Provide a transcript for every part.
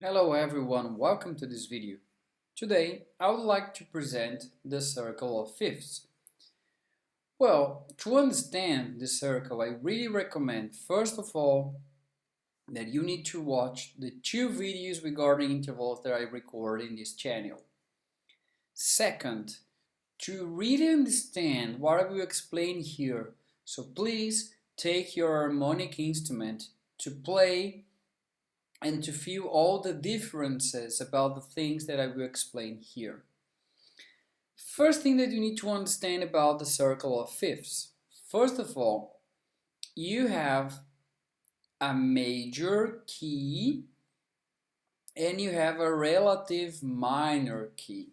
Hello everyone, welcome to this video. Today I would like to present the circle of fifths. Well, to understand the circle, I really recommend first of all that you need to watch the two videos regarding intervals that I record in this channel. Second, to really understand what I will explain here, so please take your harmonic instrument to play and to feel all the differences about the things that I will explain here. First thing that you need to understand about the circle of fifths. First of all, you have a major key and you have a relative minor key.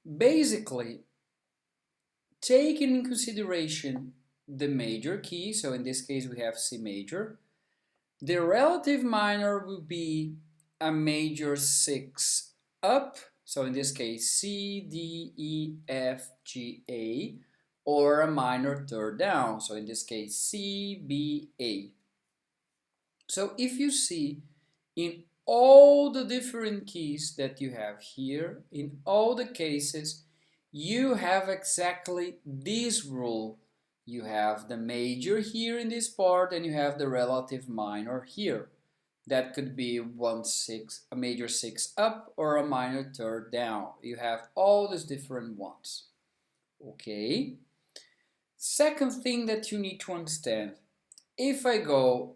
Basically, taking in consideration the major key, so in this case we have C major, the relative minor will be a major 6 up, so in this case C, D, E, F, G, A, or a minor third down, so in this case C, B, A. So if you see in all the different keys that you have here, in all the cases, you have exactly this rule. You have the major here in this part and you have the relative minor here. That could be a major 6 up or a minor third down. You have all these different ones. Okay. Second thing that you need to understand. If I go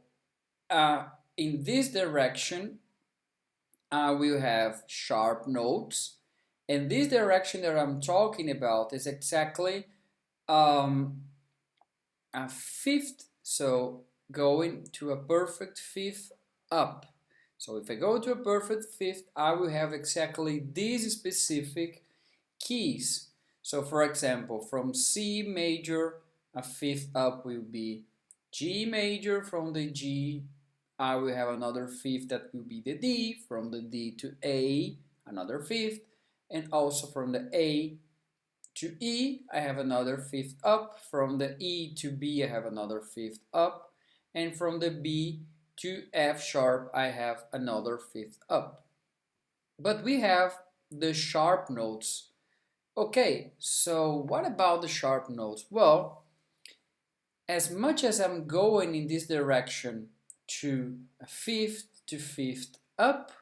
in this direction, I will have sharp notes. And this direction that I'm talking about is exactly a fifth, so going to a perfect fifth up. So if I go to a perfect fifth, I will have exactly these specific keys. So for example, from C major, a fifth up will be G major. From the G, I will have another fifth that will be the D. From the D to A, another fifth. And also from the A to E, I have another fifth up. From the E to B, I have another fifth up. And from the B to F sharp, I have another fifth up. But we have the sharp notes. Okay, so what about the sharp notes? Well, as much as I'm going in this direction to a fifth to fifth up,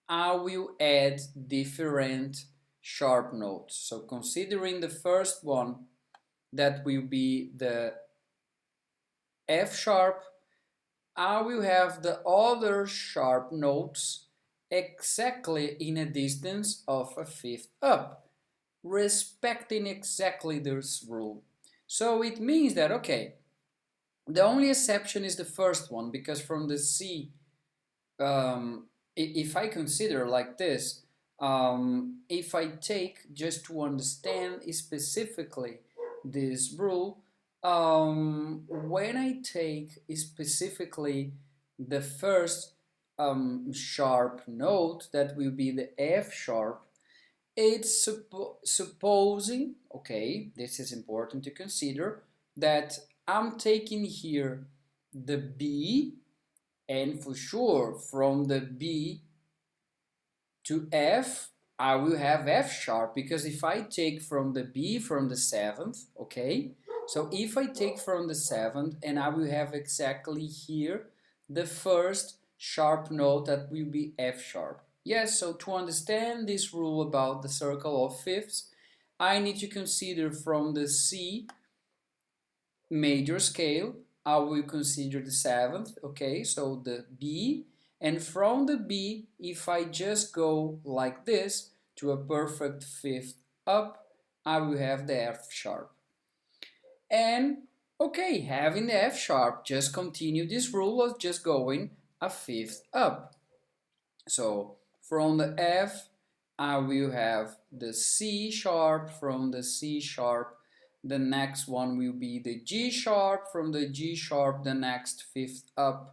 I will add different sharp notes. So considering the first one, that will be the F sharp, I will have the other sharp notes exactly in a distance of a fifth up, respecting exactly this rule. So it means that, okay, the only exception is the first one, because from the C, if I consider like this, if I take, just to understand specifically this rule, when I take specifically the first sharp note, that will be the F sharp, it's supposing, okay, this is important to consider, that I'm taking here the B, and for sure from the B to F, I will have F sharp, because if I take from the B from the seventh, okay, so if I take from the seventh, and I will have exactly here the first sharp note, that will be F sharp. Yes, so to understand this rule about the circle of fifths, I need to consider from the C major scale, I will consider the seventh, okay, so the B, and from the B, if I just go like this to a perfect fifth up, I will have the F sharp. And okay, having the F sharp, just continue this rule of just going a fifth up. So from the F, I will have the C sharp. From the C sharp, the next one will be the G sharp. From the G sharp, the next fifth up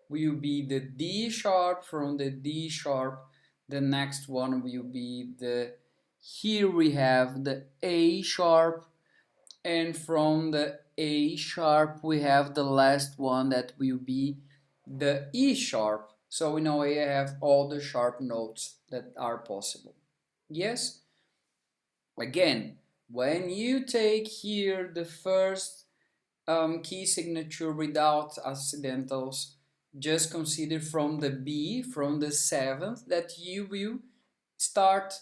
will be the D sharp. From the D sharp, the next one will be the, here we have the A sharp, and from the A sharp we have the last one, that will be the E sharp. So in a way I have all the sharp notes that are possible. Yes? Again, when you take here the first key signature without accidentals, just consider from the B, from the seventh, that you will start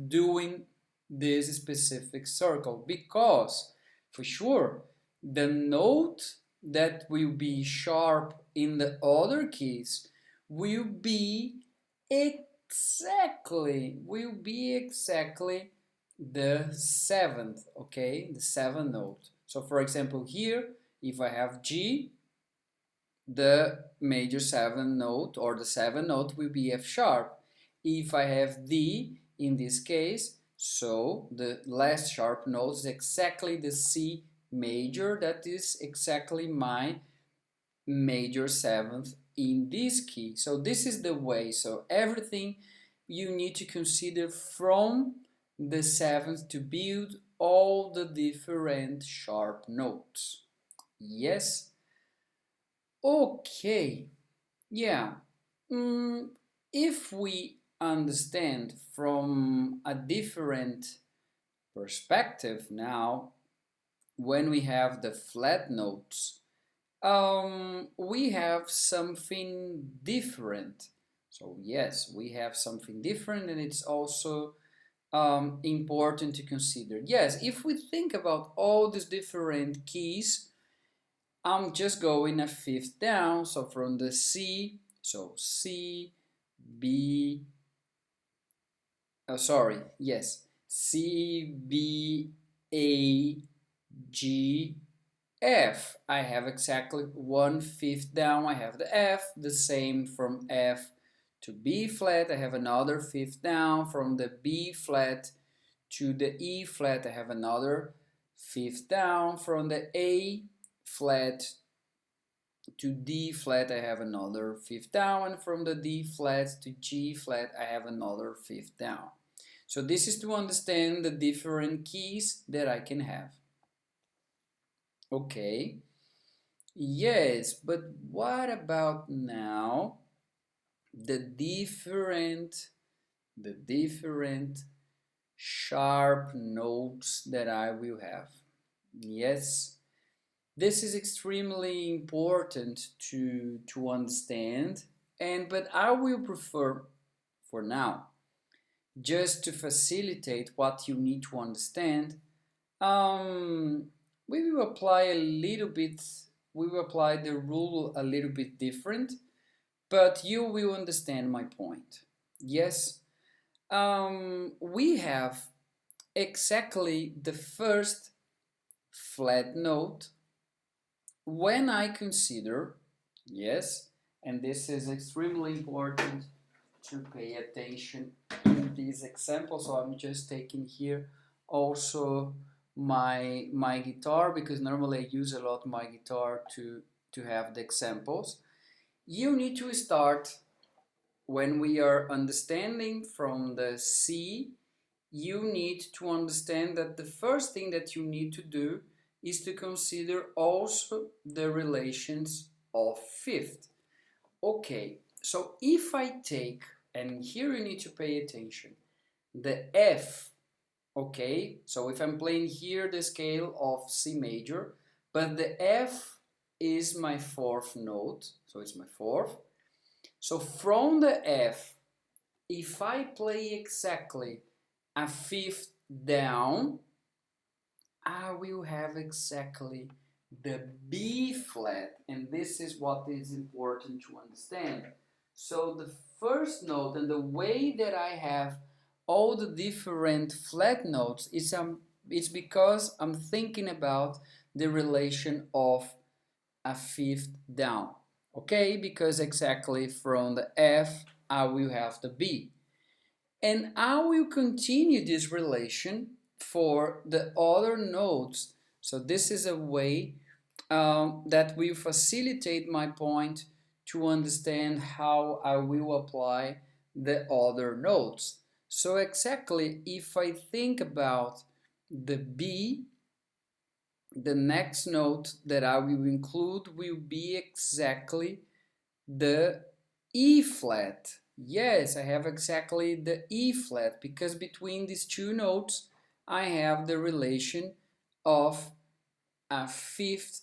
doing this specific circle, because for sure the note that will be sharp in the other keys will be exactly the seventh, okay, the seventh note. So for example here, if I have G, the major seventh note or the seventh note will be F sharp. If I have D in this case, so the last sharp note is exactly the C major, that is exactly my major seventh in this key. So this is the way. So everything you need to consider from the seventh to build all the different sharp notes. Yes? Okay. Yeah. If we understand from a different perspective now, when we have the flat notes, we have something different. So yes, we have something different, and it's also important to consider. Yes, if we think about all these different keys, I'm just going a fifth down. So from the C, so C, B, sorry, yes, C, B, A, G, F. I have exactly one fifth down. I have the F, the same from F to B flat. I have another fifth down. From the B flat to the E flat, I have another fifth down. From the A flat to D flat, I have another fifth down. And from the D flat to G flat, I have another fifth down. So this is to understand the different keys that I can have. Okay. Yes, but what about now the different sharp notes that I will have? Yes, this is extremely important to understand, but I will prefer for now, just to facilitate what you need to understand, um, we will apply a little bit, we will apply the rule a little bit different, but you will understand my point. Yes, we have exactly the first flat note when I consider, yes, and this is extremely important to pay attention in this example. So I'm just taking here also my guitar, because normally I use a lot my guitar to have the examples. You need to start when we are understanding from the C. You need to understand that the first thing that you need to do is to consider also the relations of fifth. Okay, so if I take, and here you need to pay attention, the F, okay, so if I'm playing here the scale of C major, but the F is my fourth note, so it's my fourth. So from the F, if I play exactly a fifth down, I will have exactly the B flat, and this is what is important to understand. So the first note, and the way that I have all the different flat notes is it's because I'm thinking about the relation of a fifth down. Okay, because exactly from the F I will have the B. And I will continue this relation for the other nodes. So this is a way that will facilitate my point to understand how I will apply the other nodes. So exactly, if I think about the B, the next note that I will include will be exactly the E flat. Yes, I have exactly the E flat because between these two notes I have the relation of a fifth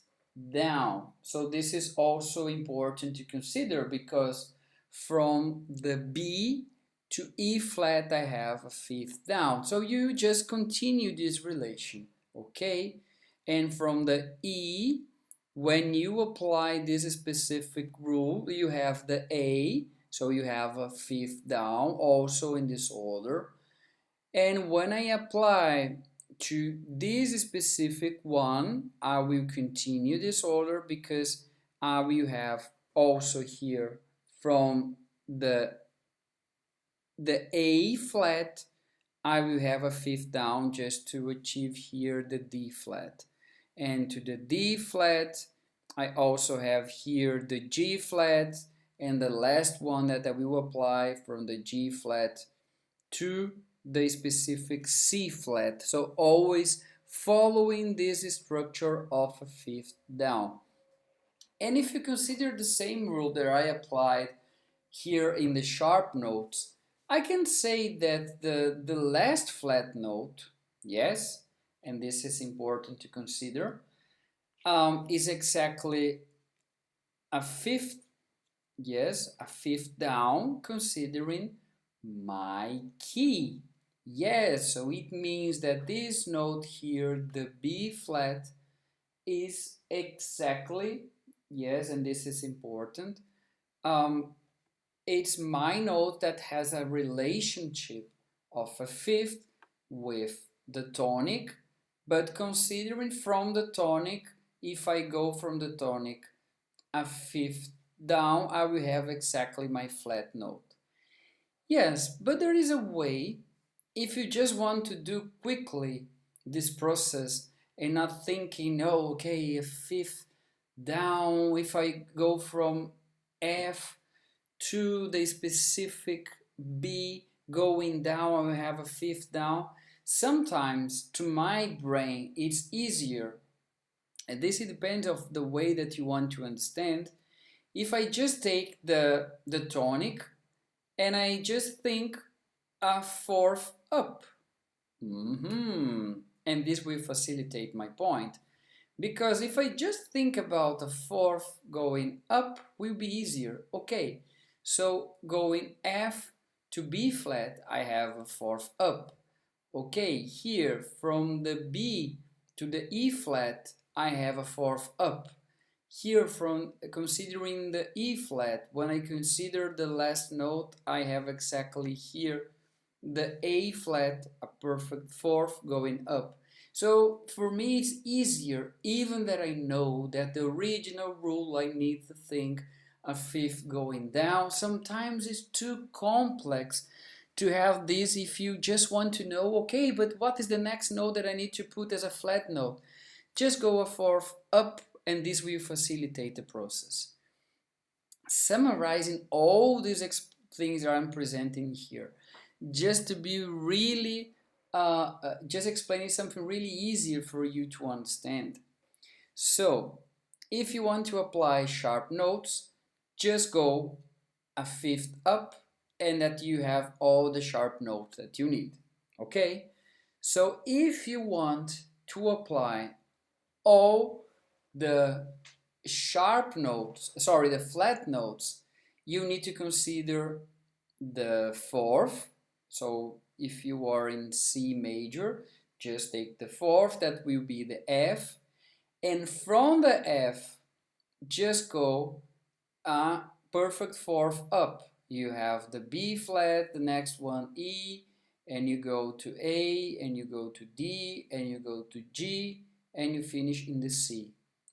down. So this is also important to consider because from the B to E flat I have a fifth down. So you just continue this relation, okay? And from the E, when you apply this specific rule, you have the A, so you have a fifth down also in this order. And when I apply to this specific one, I will continue this order because I will have also here from the A flat, I will have a fifth down just to achieve here the D flat. And to the D flat, I also have here the G flat, and the last one that I will apply from the G flat to the specific C flat. So always following this structure of a fifth down. And if you consider the same rule that I applied here in the sharp notes, I can say that the last flat note, yes, and this is important to consider, is exactly a fifth, yes, a fifth down considering my key. Yes, so it means that this note here, the B flat, is exactly, yes, and this is important, um, it's my note that has a relationship of a fifth with the tonic, but considering from the tonic, if I go from the tonic a fifth down, I will have exactly my flat note. Yes, but there is a way, if you just want to do quickly this process and not thinking, oh, okay, a fifth down, if I go from F to the specific B going down, I will have a fifth down. Sometimes to my brain it's easier, and this depends of the way that you want to understand. If I just take the tonic and I just think a fourth up, and this will facilitate my point. Because if I just think about a fourth going up, will be easier. Okay, so going F to B flat, I have a fourth up. Okay, here from the B to the E flat, I have a fourth up. Here from considering the E flat, when I consider the last note, I have exactly here the A flat, a perfect fourth going up. So for me it's easier, even that I know that the original rule I need to think a fifth going down. Sometimes it's too complex to have this if you just want to know, okay, but what is the next note that I need to put as a flat note? Just go a fourth up and this will facilitate the process. Summarizing all these things that I'm presenting here, just to be really, just explaining something really easier for you to understand. So, if you want to apply sharp notes, just go a fifth up and that you have all the sharp notes that you need. Okay? So, if you want to apply all the sharp notes, sorry, the flat notes, you need to consider the fourth. So if you are in C major, just take the fourth, that will be the F. And from the F, just go a perfect fourth up. You have the B flat, the next one E, and you go to A, and you go to D, and you go to G, and you finish in the C.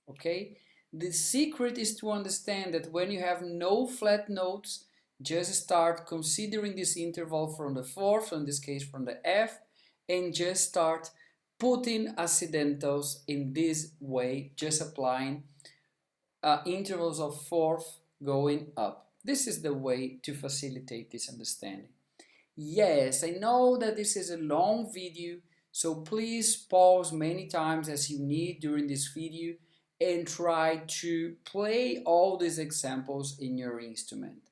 Okay? The secret is to understand that when you have no flat notes, just start considering this interval from the fourth, in this case from the F, and just start putting accidentals in this way, just applying intervals of fourth going up. This is the way to facilitate this understanding. Yes, I know that this is a long video, so please pause many times as you need during this video and try to play all these examples in your instrument.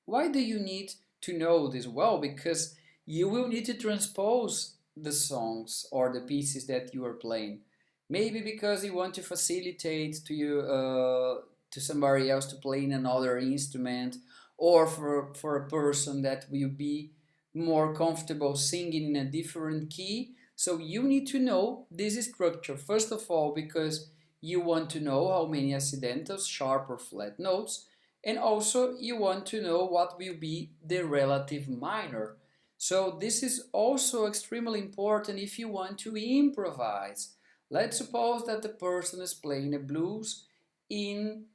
Why do you need to know this? Well, because you will need to transpose the songs or the pieces that you are playing. Maybe because you want to facilitate to somebody else to play in another instrument, or for a person that will be more comfortable singing in a different key. So you need to know this structure first of all because you want to know how many accidentals, sharp or flat notes, and also you want to know what will be the relative minor. So this is also extremely important if you want to improvise. Let's suppose that the person is playing a blues in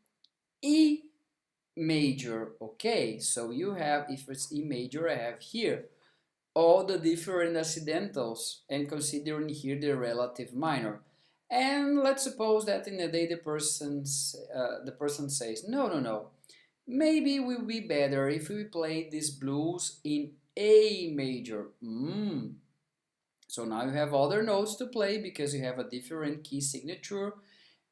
E major. Okay, so you have, if it's E major, I have here all the different accidentals and considering here the relative minor. And let's suppose that in a day the person says, no, no, no, maybe it will be better if we play these blues in A major. So now you have other notes to play because you have a different key signature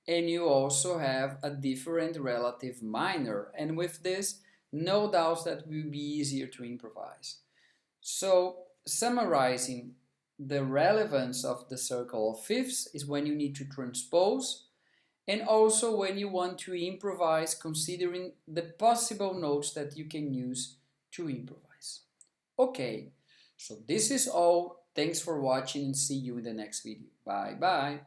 and you also have a different relative minor. And with this, no doubts that will be easier to improvise. So summarizing, the relevance of the circle of fifths is when you need to transpose and also when you want to improvise considering the possible notes that you can use to improvise. Okay, so this is all. Thanks for watching and see you in the next video. Bye bye.